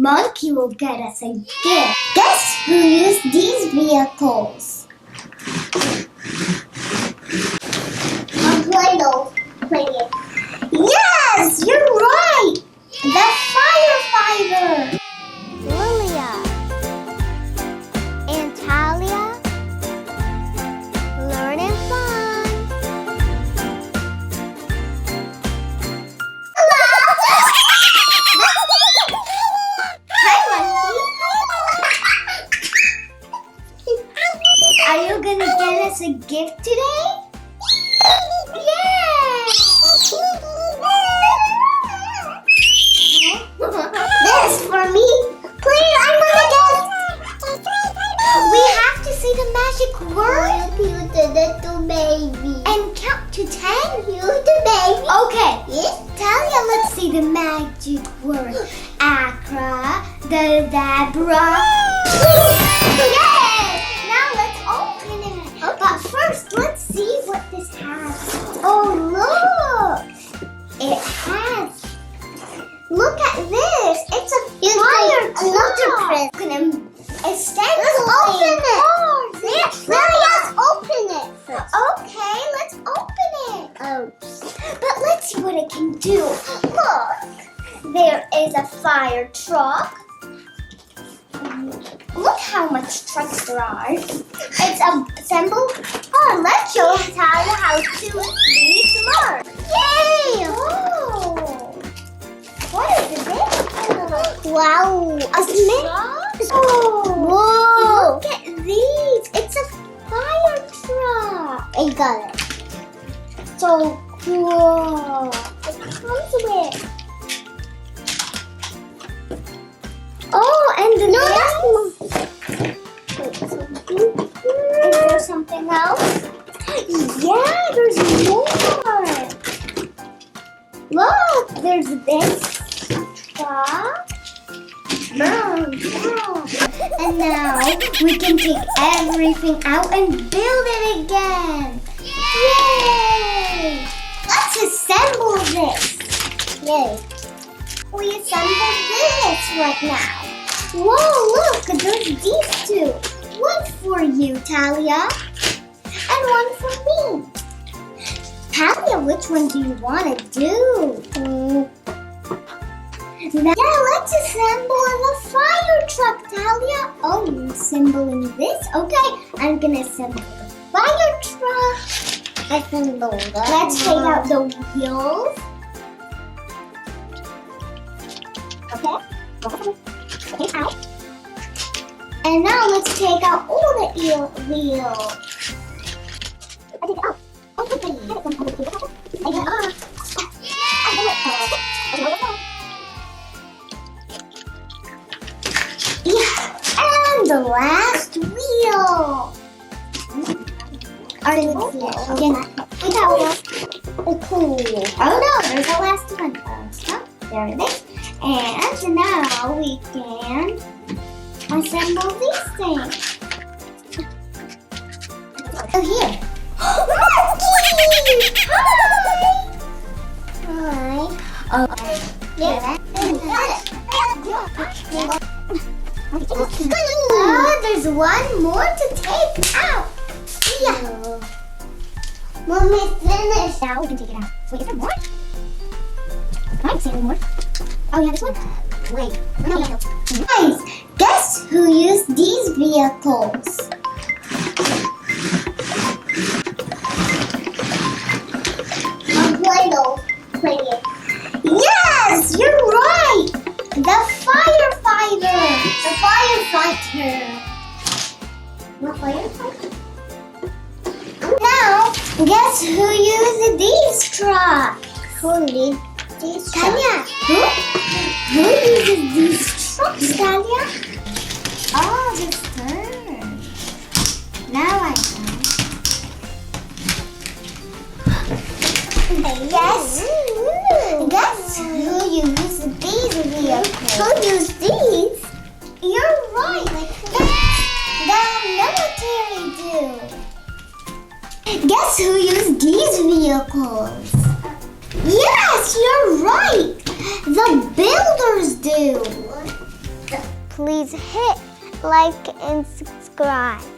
monkey will get us a gift. Guess who used these vehicles? Yes, you're right. The firefighter. Lilia and Talia, learning fun. Are you gonna get us a gift today? Yay! This for me. Please, I want a gift. We have to say the magic word. You the little baby. And count to 10. You the baby. Okay. Yes. Talia, let's say the magic word. Abracadabra. Yay! Now let's open it. Okay. But first, let's see what this has. Oh, look! It has. Look at this. It's a fire truck. Let's open it. Yes, let's open it first. Okay, let's open it. But let's see what it can do. Look, there is a fire truck. Look how much trucks there are. It's assembled. Oh, let's show Talia how to be smart. Yay! Oh. What is this? Wow, a truck? Oh, whoa! Look at these. It's a fire truck. I got it. So cool. It comes with. Oh, and the Is there something else? Yeah, there's more. Look, there's this truck. Boom, boom. And now we can take everything out and build it again. Yay! Let's assemble this. Yay. We assembled this right now. Whoa, look, there's these two. One for you, Talia, and one for me. Talia, which one do you want to do? Now let's assemble the fire truck, Talia. Oh, you're assembling this? Okay, I'm going to assemble the fire truck. Let's take out the wheels. Okay, out. And now let's take out all the wheels. I take it out. And the last wheel. Cool. Oh no, there's the last one. There it is. And now we can assemble these things. Oh, here. Monkey! Hi! Hi. Yeah. Oh, there's one more to take out. Yeah. Mommy, finished. Now we can take it out. Wait, is there more? I can see any more. Oh, yeah, this one? Wait. No. Guys, guess who used these vehicles? Yes, you're right. The firefighter. The firefighter. What firefighter? Now, guess who used these trucks? Who did these trucks? Talia. Who uses these trucks, Talia? Oh, this turn. Now I know. Guess who used these vehicles? Who used these? You're right. The military do. Guess who used these vehicles? Yes, you're right. The builders do. Please hit like and subscribe.